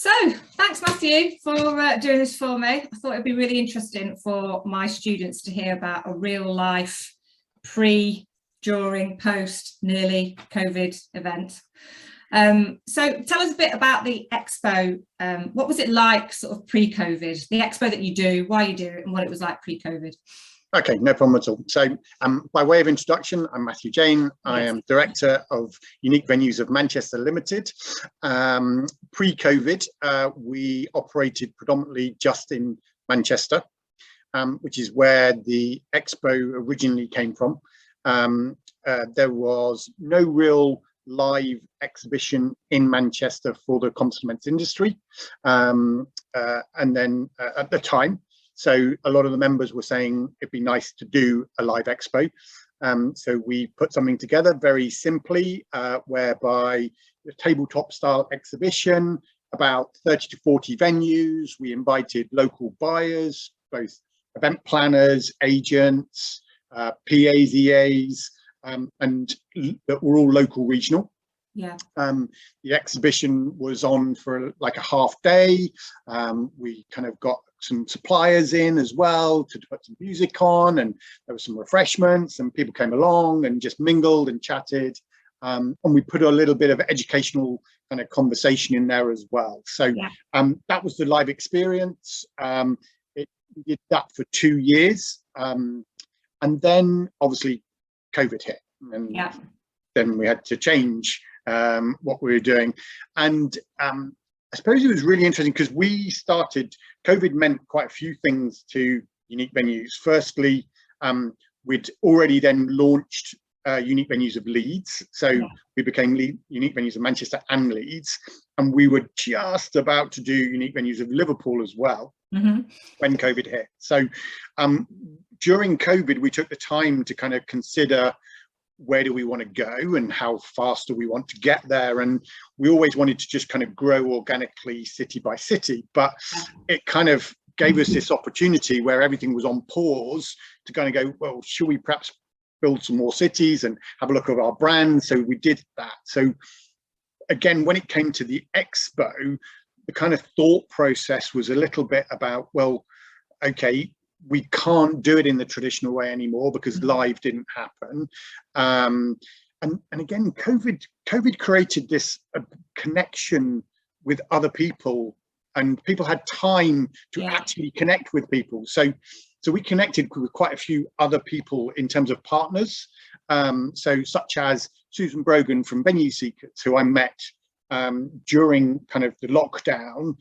So thanks, Matthew, for doing this for me. I thought it'd be really interesting for my students to hear about a real life pre, during, post, nearly COVID event. So tell us a bit about the Expo. What was it like sort of pre-COVID, the Expo that you do, why you do it, and what it was like pre-COVID? Okay, no problem at all. So by way of introduction, I'm Mathew Jayne. I am Director of Unique Venues of Manchester Limited. Pre-COVID, we operated predominantly just in Manchester, which is where the Expo originally came from. There was no real live exhibition in Manchester for the complements industry. And then at the time, so a lot of the members were saying it'd be nice to do a live expo. So we put something together very simply, whereby the tabletop style exhibition, about 30 to 40 venues. We invited local buyers, both event planners, agents, PAs, EAs, and that were all local regional. Yeah. The exhibition was on for like a half day. We kind of got some suppliers in as well to put some music on, and there were some refreshments, and people came along and just mingled and chatted. And we put a little bit of educational kind of conversation in there as well. So that was the live experience. We did that for 2 years. And then obviously COVID hit, and then we had to change what we were doing. And I suppose it was really interesting because we started, COVID meant quite a few things to Unique Venues. Firstly, we'd already then launched Unique Venues of Leeds. So we became Unique Venues of Manchester and Leeds. And we were just about to do Unique Venues of Liverpool as well when COVID hit. So during COVID, we took the time to kind of consider, where do we want to go and how fast do we want to get there? And we always wanted to just kind of grow organically city by city, but it kind of gave us this opportunity where everything was on pause to kind of go, well, should we perhaps build some more cities and have a look at our brand? So we did that. So again, when it came to the Expo, the kind of thought process was a little bit about, well, okay, we can't do it in the traditional way anymore because live didn't happen. And again, COVID created this connection with other people, and people had time to actually connect with people. So we connected with quite a few other people in terms of partners. So such as Susan Brogan from Venue Seekers, who I met during kind of the lockdown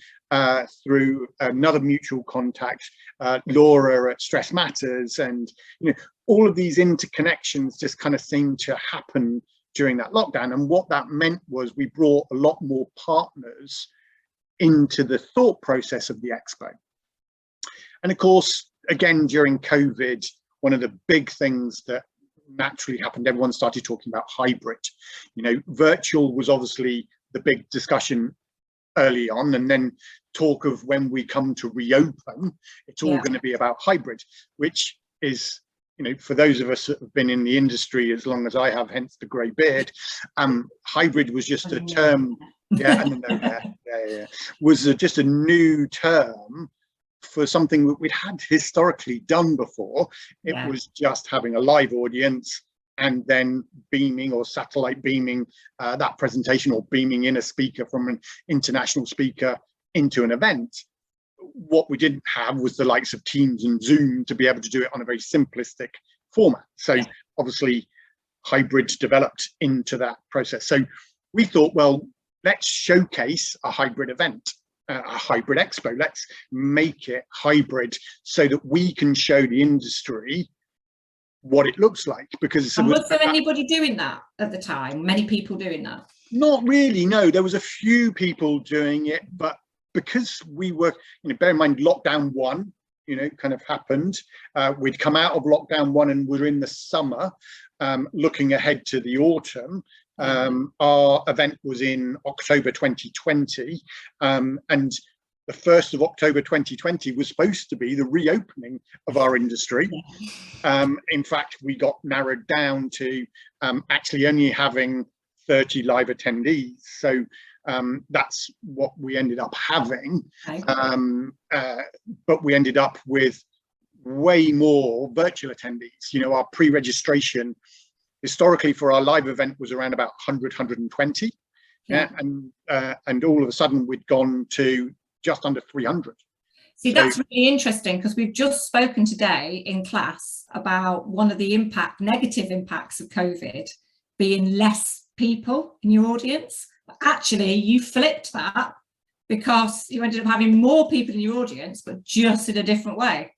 through another mutual contact, Laura at Stress Matters, and all of these interconnections just kind of seemed to happen during that lockdown. And what that meant was we brought a lot more partners into the thought process of the Expo. And of course, again, during COVID, one of the big things that naturally happened, everyone started talking about hybrid. Virtual was obviously the big discussion early on, and then talk of when we come to reopen, it's all going to be about hybrid, which is, for those of us that have been in the industry as long as I have, hence the grey beard, hybrid was just a term, was just a new term for something that we'd had historically done before. It was just having a live audience and then beaming or satellite beaming that presentation, or beaming in a speaker from an international speaker into an event. What we didn't have was the likes of Teams and Zoom to be able to do it on a very simplistic format. So obviously hybrid developed into that process. So we thought, well, let's showcase a hybrid event, a hybrid expo. Let's make it hybrid so that we can show the industry what it looks like. Because was there anybody doing that at the time? Many people doing that? Not really, no. There was a few people doing it, but because we were, bear in mind, lockdown 1, kind of happened. We'd come out of lockdown 1 and we're in the summer, looking ahead to the autumn. Our event was in October 2020, and the 1st of October 2020 was supposed to be the reopening of our industry. In fact, we got narrowed down to actually only having 30 live attendees. So That's what we ended up having. Okay. But we ended up with way more virtual attendees. You know, our pre-registration historically for our live event was around about 100, 120. Yeah. And all of a sudden we'd gone to just under 300. See, that's really interesting, because we've just spoken today in class about one of the negative impacts of COVID being less people in your audience. But actually, you flipped that, because you ended up having more people in your audience, but just in a different way.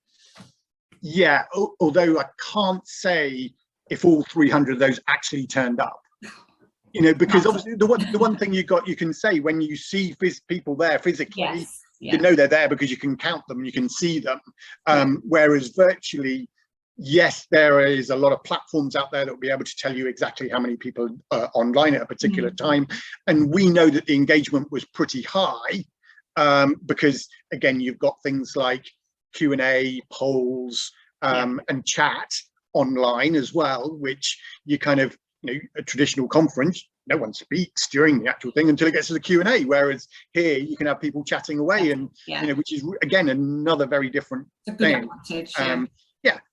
Yeah, although I can't say if all 300 of those actually turned up. You know, because obviously the one thing you can say when you see people there physically, yes, yeah, you know they're there because you can count them, you can see them. Whereas virtually, yes, there is a lot of platforms out there that will be able to tell you exactly how many people are online at a particular time. And we know that the engagement was pretty high, because again, you've got things like Q&A, polls, and chat online as well, which you kind of, you know, a traditional conference, no one speaks during the actual thing until it gets to the Q&A, whereas here you can have people chatting away, and you know, which is again another very different thing.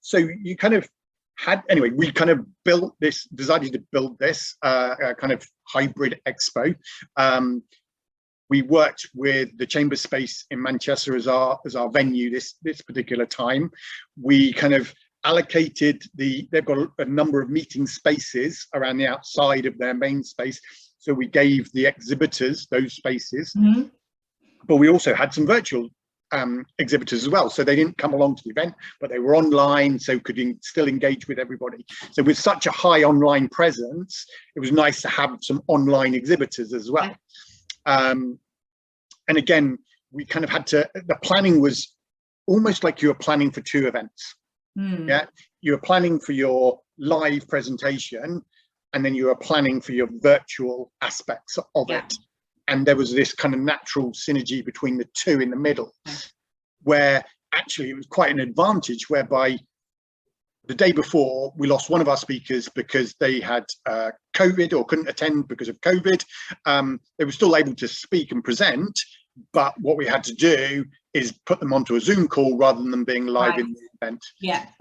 So you kind of had, anyway, we kind of decided to build this kind of hybrid expo. We worked with the Chamber Space in Manchester as our venue this particular time. We kind of allocated they've got a number of meeting spaces around the outside of their main space, so we gave the exhibitors those spaces. But we also had some virtual exhibitors as well, so they didn't come along to the event, but they were online, so could still engage with everybody. So with such a high online presence, it was nice to have some online exhibitors as well. And again, we kind of had to, the planning was almost like you were planning for two events. Yeah, you were planning for your live presentation, and then you were planning for your virtual aspects of it. And there was this kind of natural synergy between the two in the middle, where actually it was quite an advantage, whereby the day before we lost one of our speakers because they had COVID or couldn't attend because of COVID. They were still able to speak and present, but what we had to do is put them onto a Zoom call rather than them being live in the event.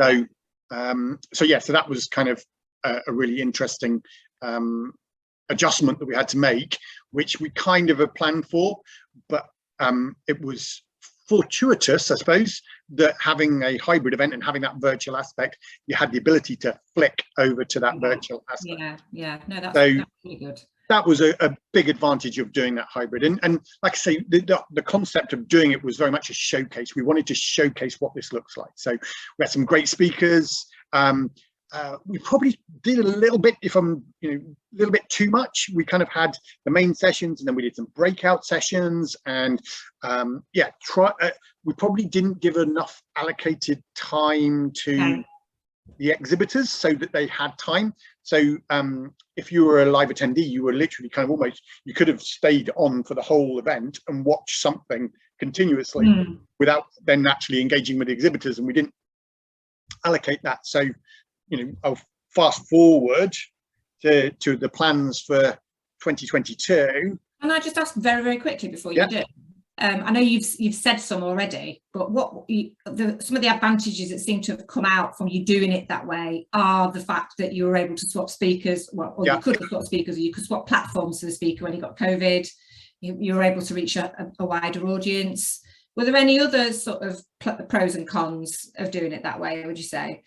So that was kind of a really interesting adjustment that we had to make, which we kind of had planned for, but it was fortuitous, I suppose, that having a hybrid event and having that virtual aspect, you had the ability to flick over to that virtual aspect. No, that's really good. That was a big advantage of doing that hybrid. And like I say, the concept of doing it was very much a showcase. We wanted to showcase what this looks like. So we had some great speakers. We probably did a little bit, a little bit too much. We kind of had the main sessions, and then we did some breakout sessions, and we probably didn't give enough allocated time to the exhibitors so that they had time. So if you were a live attendee, you were literally kind of almost, you could have stayed on for the whole event and watched something continuously without then actually engaging with the exhibitors, and we didn't allocate that. So, you know, I'll fast forward to the plans for 2022. And I just ask very, very quickly before you do. I know you've said some already, but some of the advantages that seem to have come out from you doing it that way are the fact that you were able to swap speakers, you could have swapped speakers, or you could swap platforms to the speaker when you got COVID. You were able to reach a wider audience. Were there any other sort of pros and cons of doing it that way, would you say?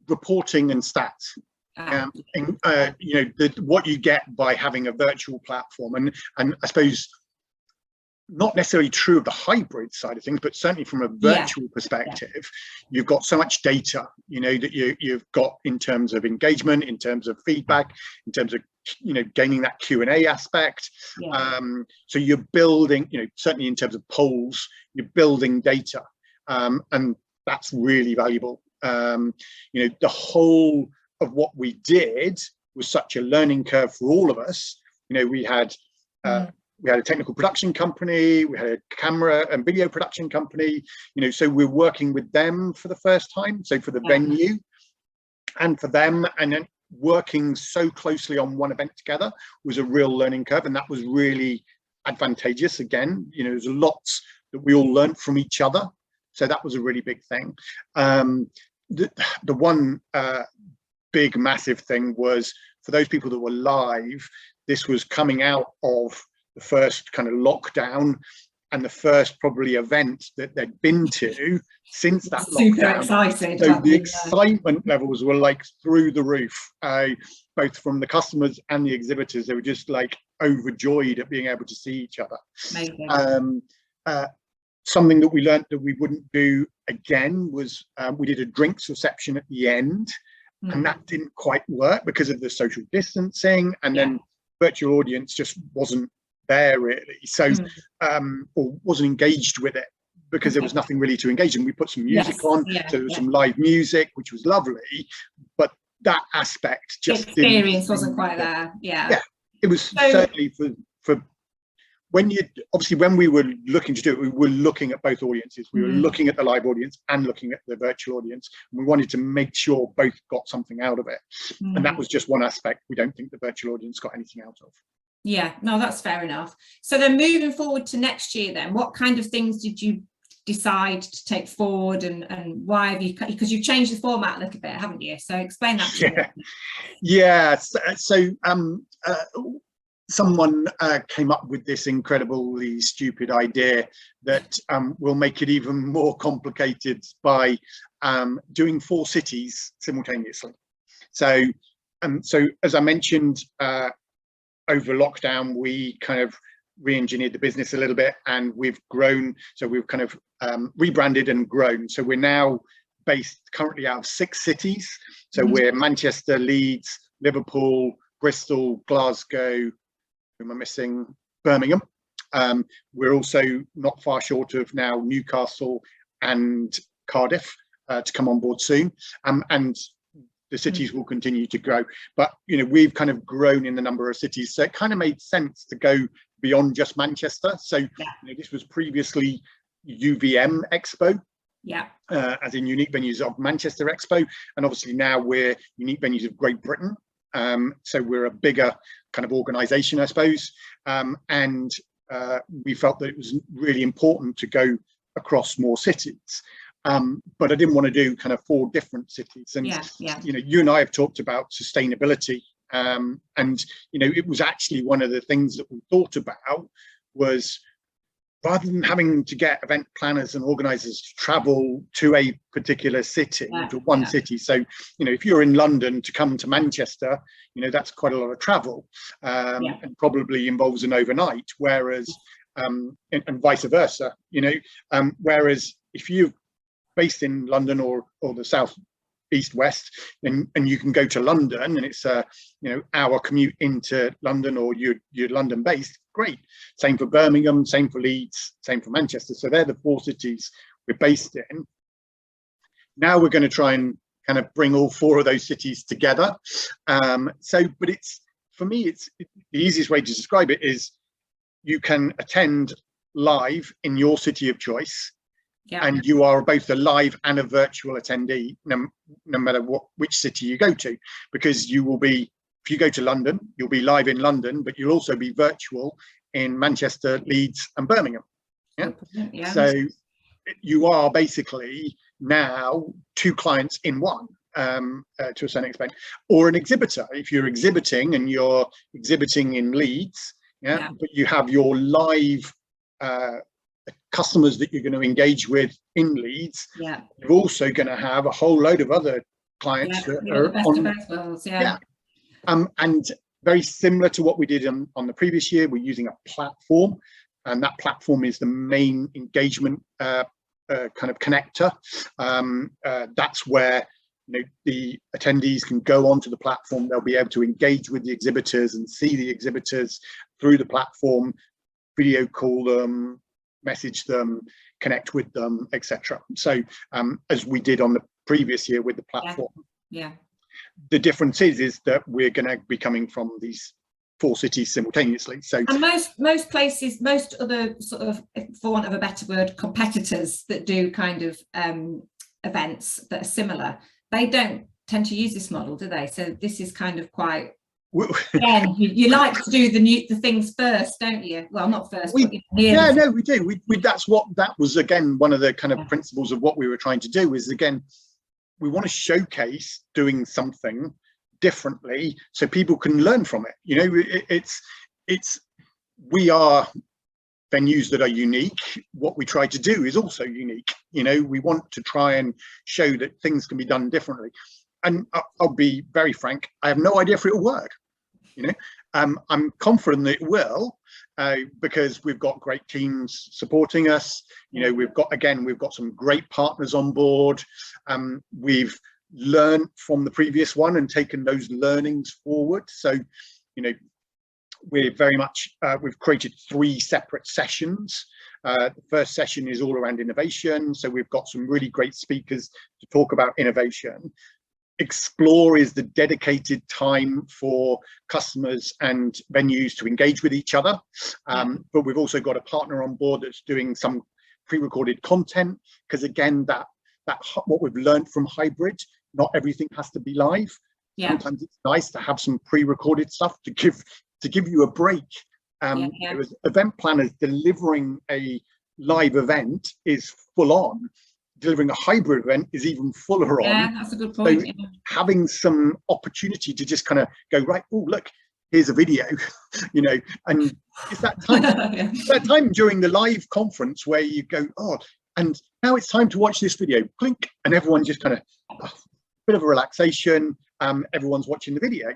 Reporting and stats. What you get by having a virtual platform, and I suppose not necessarily true of the hybrid side of things, but certainly from a virtual perspective, you've got so much data, you know, that you've got in terms of engagement, in terms of feedback, in terms of, you know, gaining that Q&A aspect. So you're building, you know, certainly in terms of polls, you're building data, and that's really valuable. You know, the whole of what we did was such a learning curve for all of us. You know, we had a technical production company, we had a camera and video production company, you know, so we're working with them for the first time. So for the venue and for them, and then working so closely on one event together was a real learning curve, and that was really advantageous. Again, you know, there's lots that we all learned from each other, so that was a really big thing. The one big massive thing was for those people that were live, this was coming out of the first kind of lockdown and the first probably event that they'd been to since that super lockdown. excited. So the excitement levels were like through the roof, both from the customers and the exhibitors. They were just like overjoyed at being able to see each other. Amazing. Something that we learned that we wouldn't do again was we did a drinks reception at the end, and that didn't quite work because of the social distancing, and then virtual audience just wasn't there really, so or wasn't engaged with it because there was nothing really to engage in. We put some music on, so there was some live music, which was lovely, but that aspect just experience wasn't quite there. It was certainly for when you obviously when we were looking to do it, we were looking at both audiences. We were looking at the live audience and looking at the virtual audience, and we wanted to make sure both got something out of it, and that was just one aspect we don't think the virtual audience got anything out of. Yeah, no, that's fair enough. So then moving forward to next year, then what kind of things did you decide to take forward, and why have you, because you've changed the format a little bit, haven't you? So explain that to me. So someone came up with this incredibly stupid idea that will make it even more complicated by doing 4 cities simultaneously. So as I mentioned, over lockdown, we kind of re-engineered the business a little bit, and we've grown. So we've kind of rebranded and grown. So we're now based currently out of 6 cities. So we're Manchester, Leeds, Liverpool, Bristol, Glasgow, who am I missing? Birmingham. We're also not far short of now Newcastle and Cardiff to come on board soon. And the cities will continue to grow, but you know, we've kind of grown in the number of cities, so it kind of made sense to go beyond just Manchester. So you know, this was previously UVM Expo, as in Unique Venues of Manchester Expo, and obviously now we're Unique Venues of Great Britain. So we're a bigger kind of organization, I suppose, and we felt that it was really important to go across more cities. But I didn't want to do kind of 4 different cities. And, you know, you and I have talked about sustainability. And, you know, it was actually one of the things that we thought about was, rather than having to get event planners and organizers to travel to a particular city, to one city. So, you know, if you're in London to come to Manchester, you know, that's quite a lot of travel, and probably involves an overnight, whereas, and vice versa, you know, whereas if you're based in London or the south, east, west, and you can go to London and it's a, you know, hour commute into London, or you're London based, great. Same for Birmingham, same for Leeds, same for Manchester. So they're the 4 cities we're based in. Now we're going to try and kind of bring all 4 of those cities together. But it's, for me, it's the easiest way to describe it is you can attend live in your city of choice. And you are both a live and a virtual attendee, no matter which city you go to, because you will be, if you go to London, you'll be live in London, but you'll also be virtual in Manchester, Leeds and Birmingham. So you are basically now 2 clients in one, to a certain extent, or an exhibitor. If you're exhibiting and you're exhibiting in Leeds, but you have your live customers that you're going to engage with in Leeds, you're also going to have a whole load of other clients that are on both worlds, and very similar to what we did on the previous year. We're using a platform, and that platform is the main engagement kind of connector. That's where, you know, the attendees can go onto the platform. They'll be able to engage with the exhibitors and see the exhibitors through the platform, video call them, message them, connect with them, etc. So as we did on the previous year with the platform, the difference is that we're going to be coming from these 4 cities simultaneously. So, and most places, most other sort of, for want of a better word, competitors that do kind of events that are similar, they don't tend to use this model, do they? So this is kind of quite, again, you like to do the things first, don't you? Well, not first, but yeah, no, we do. That was, again, one of the kind of principles of what we were trying to do is, again, we want to showcase doing something differently so people can learn from it. You know, we are venues that are unique. What we try to do is also unique. You know, we want to try and show that things can be done differently. And I'll be very frank, I have no idea if it'll work. You know, I'm confident that it will, because we've got great teams supporting us. You know, we've got some great partners on board. We've learned from the previous one and taken those learnings forward. So, you know, we're very much, we've created 3 separate sessions. The first session is all around innovation. So we've got some really great speakers to talk about innovation. Explore is the dedicated time for customers and venues to engage with each other. But we've also got a partner on board that's doing some pre-recorded content, because again, that what we've learned from hybrid, not everything has to be live. Sometimes it's nice to have some pre-recorded stuff to give you a break. Event planners delivering a live event is full on. Delivering a hybrid event is even fuller on. Yeah, that's a good point. So having some opportunity to just kind of go, right, oh, look, here's a video, you know, and it's that time, it's that time during the live conference where you go, oh, and now it's time to watch this video, clink, and everyone just kind of, bit of a relaxation, everyone's watching the video.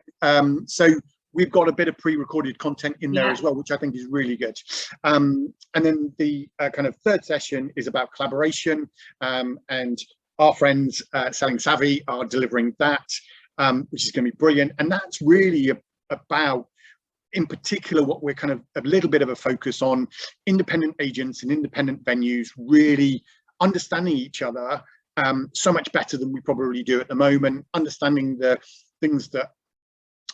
So we've got a bit of pre-recorded content in there as well, which I think is really good. And then the kind of third session is about collaboration, and our friends Selling Savvy are delivering that, which is going to be brilliant. And that's really about, in particular, what we're kind of a little bit of a focus on, independent agents and independent venues really understanding each other so much better than we probably do at the moment, understanding the things that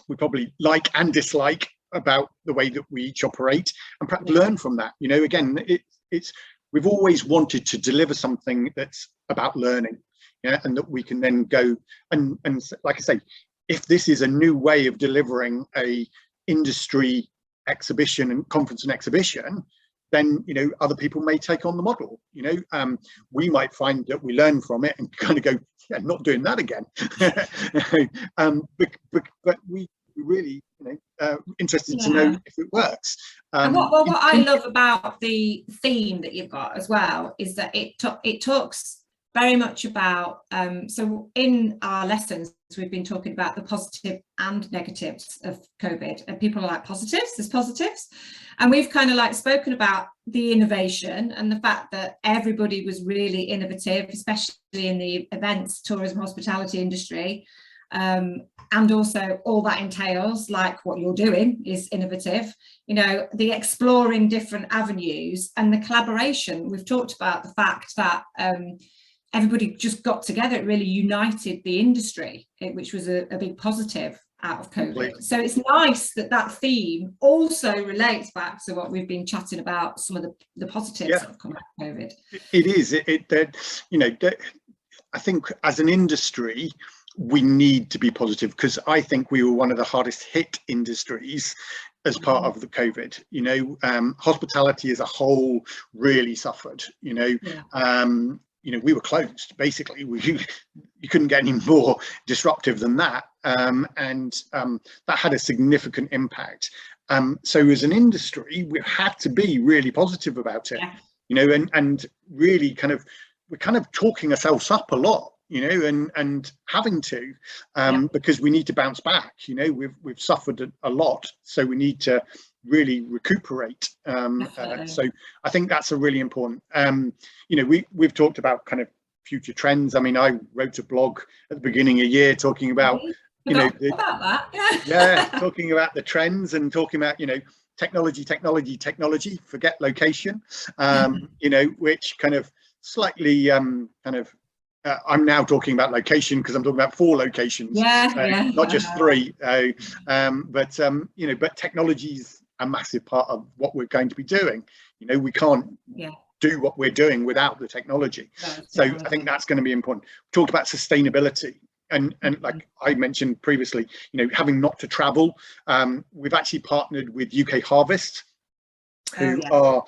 we probably like and dislike about the way that we each operate, and perhaps learn from that. You know, again, we've always wanted to deliver something that's about learning, and that we can then go and like I say, if this is a new way of delivering a industry exhibition and conference and exhibition, then, you know, other people may take on the model. You know, we might find that we learn from it and kind of go, yeah, not doing that again. But we really, you know, interested to know if it works. And what I love about the theme that you've got as well is that it talks very much about, so in our lessons we've been talking about the positive and negatives of COVID, and people are like, there's positives, and we've kind of like spoken about the innovation and the fact that everybody was really innovative, especially in the events, tourism, hospitality industry, and also all that entails, like what you're doing is innovative, you know, the exploring different avenues and the collaboration. We've talked about the fact that everybody just got together, it really united the industry, which was a big positive out of COVID. Completely. So it's nice that that theme also relates back to what we've been chatting about, some of the positives that have come out of COVID. It is, you know, I think as an industry, we need to be positive, because I think we were one of the hardest hit industries as part of the COVID. You know, hospitality as a whole really suffered, you know. You know, we were closed, basically. You couldn't get any more disruptive than that. And that had a significant impact. So as an industry, we had to be really positive about it, you know, and really we're kind of talking ourselves up a lot, you know, and having to, because we need to bounce back. You know, we've suffered a lot, so we need to really recuperate. So I think that's a really important, you know, we've talked about kind of future trends. I mean, I wrote a blog at the beginning of the year talking about, you know, talking about the trends and talking about, you know, technology, forget location, you know, which kind of slightly I'm now talking about location because I'm talking about 4 locations, not just 3. But you know, but technology's a massive part of what we're going to be doing. You know, we can't do what we're doing without the technology. So I think that's going to be important. We talked about sustainability. and like I mentioned previously, you know, having not to travel, we've actually partnered with UK Harvest, who are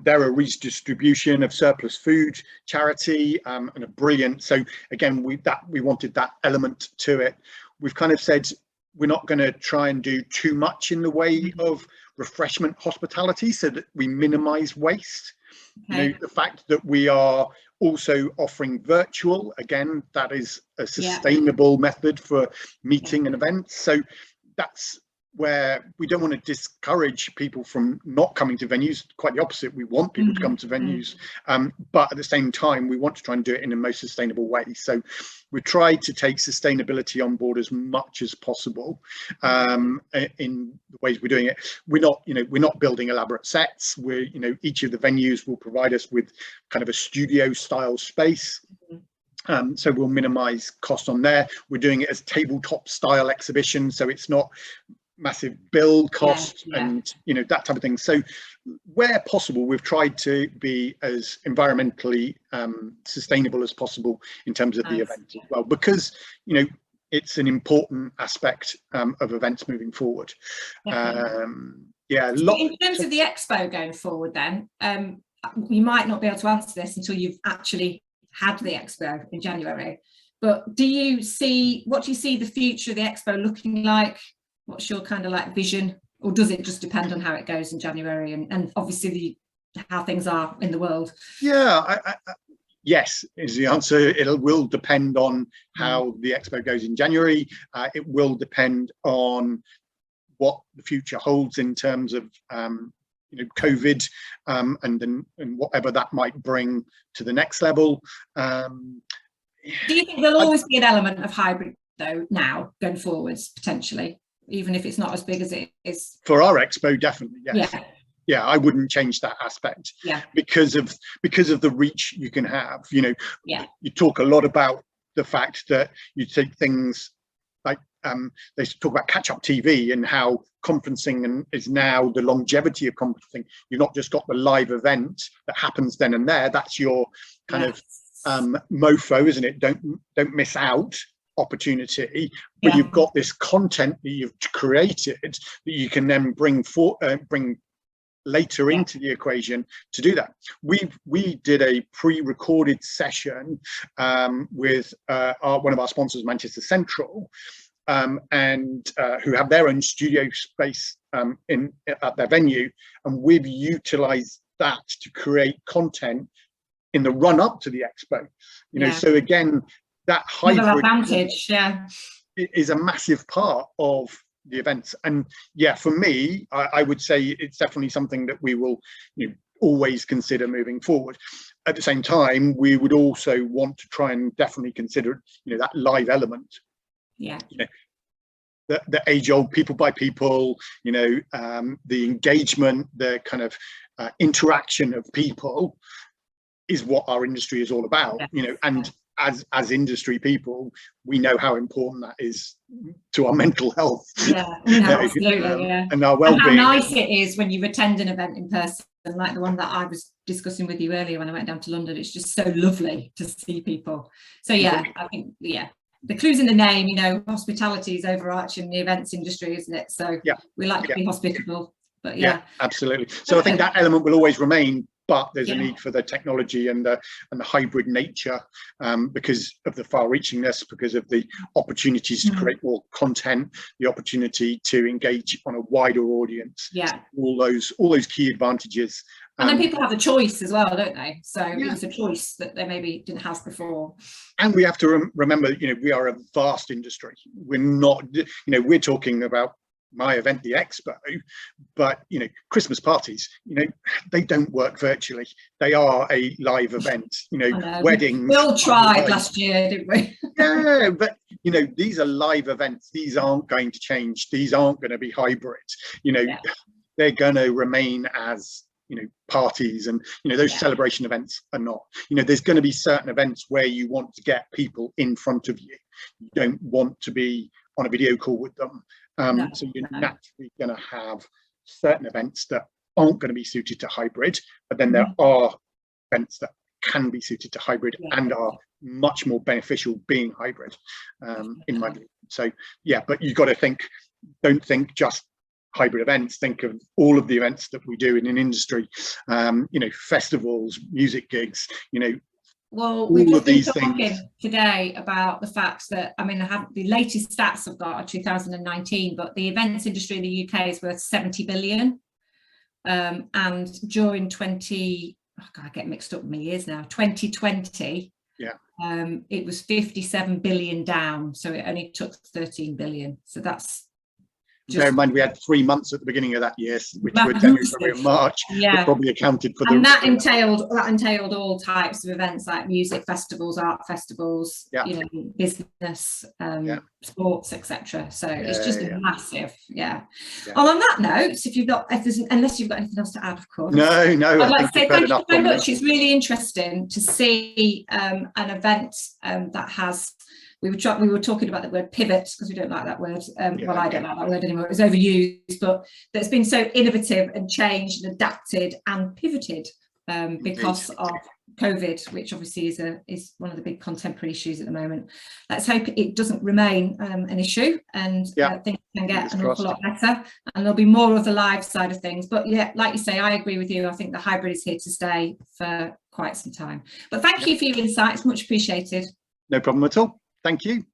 they're a redistribution of surplus food charity, and a brilliant. So again, we wanted that element to it. We've kind of said we're not going to try and do too much in the way of refreshment hospitality, so that we minimize waste. You know, the fact that we are also offering virtual, again, that is a sustainable method for meeting and events. So that's where we don't want to discourage people from not coming to venues. Quite the opposite, we want people to come to venues, but at the same time we want to try and do it in the most sustainable way. So we tried to take sustainability on board as much as possible in the ways we're doing it. We're not building elaborate sets. We're, you know, each of the venues will provide us with kind of a studio style space. So we'll minimize cost on there. We're doing it as tabletop style exhibition, so it's not massive build cost and, you know, that type of thing. So where possible, we've tried to be as environmentally sustainable as possible in terms of the event as well, because, you know, it's an important aspect of events moving forward. So in terms of the expo going forward then, you might not be able to answer this until you've actually had the expo in January, but what do you see the future of the expo looking like? What's your kind of like vision, or does it just depend on how it goes in January and obviously how things are in the world? Yes is the answer. It will depend on how the expo goes in January. It will depend on what the future holds in terms of you know, COVID, and whatever that might bring to the next level. Do you think there'll always be an element of hybrid though now going forwards, potentially, even if it's not as big as it is? For our expo, definitely, yes. Yeah, I wouldn't change that aspect, because of the reach you can have. You know, you talk a lot about the fact that you take things like they talk about catch-up TV and how conferencing is now the longevity of conferencing. You've not just got the live event that happens then and there. That's your kind of mofo, isn't it? Don't miss out opportunity, but you've got this content that you've created that you can then bring later into the equation to do that. We did a pre-recorded session with one of our sponsors, Manchester Central, and who have their own studio space at their venue, and we've utilized that to create content in the run up to the expo. You know, so again, that hybrid advantage is a massive part of the events. And for me, I would say it's definitely something that we will, you know, always consider moving forward. At the same time, we would also want to try and definitely consider, you know, that live element. You know, the age-old people by people, you know, the engagement, the kind of interaction of people is what our industry is all about. You know, and as industry people, we know how important that is to our mental health. Absolutely. And our well-being. And how nice it is when you attend an event in person, like the one that I was discussing with you earlier when I went down to London. It's just so lovely to see people. So I think the clue's in the name. You know, hospitality is overarching the events industry, isn't it? So we like to be hospitable. But absolutely. So I think that element will always remain. But there's a need for the technology and the hybrid nature, because of the far-reachingness, because of the opportunities to create more content, the opportunity to engage on a wider audience. All those key advantages. And then people have a choice as well, don't they? So it's a choice that they maybe didn't have before. And we have to remember, you know, we are a vast industry. We're not, you know, we're talking about my event, the Expo, but, you know, Christmas parties, you know, they don't work virtually. They are a live event. You know, weddings. We all tried last year, didn't we? But, you know, these are live events. These aren't going to change. These aren't going to be hybrid. You know, they're going to remain as, you know, parties, and, you know, those celebration events are not. You know, there's going to be certain events where you want to get people in front of you. You don't want to be on a video call with them. So you're naturally going to have certain events that aren't going to be suited to hybrid, but then there are events that can be suited to hybrid and are much more beneficial being hybrid, in my view. So yeah, but you've got to don't think just hybrid events, think of all of the events that we do in an industry, you know, festivals, music gigs, you know. Well, we've just been talking things today about the fact that, I mean, I have the latest stats I've got are 2019, but the events industry in the UK is worth 70 billion. And during I get mixed up with my years now, 2020, it was 57 billion down. So it only took 13 billion. So that's, bear in mind, we had 3 months at the beginning of that year, which were January, February, and March. That probably accounted for and that entailed all types of events like music festivals, art festivals, you know, business, sports, etc. So it's just massive. Well, on that note, unless you've got anything else to add, of course. No. I'd like to say thank you very much. It's really interesting to see an event that has. We were talking about the word pivot because we don't like that word. Well, I don't like that word anymore. It was overused, but that's been so innovative and changed and adapted and pivoted because of COVID, which obviously is one of the big contemporary issues at the moment. Let's hope it doesn't remain an issue, and things can get an awful lot better, and there'll be more of the live side of things. But yeah, like you say, I agree with you. I think the hybrid is here to stay for quite some time. But thank you for your insights, much appreciated. No problem at all. Thank you.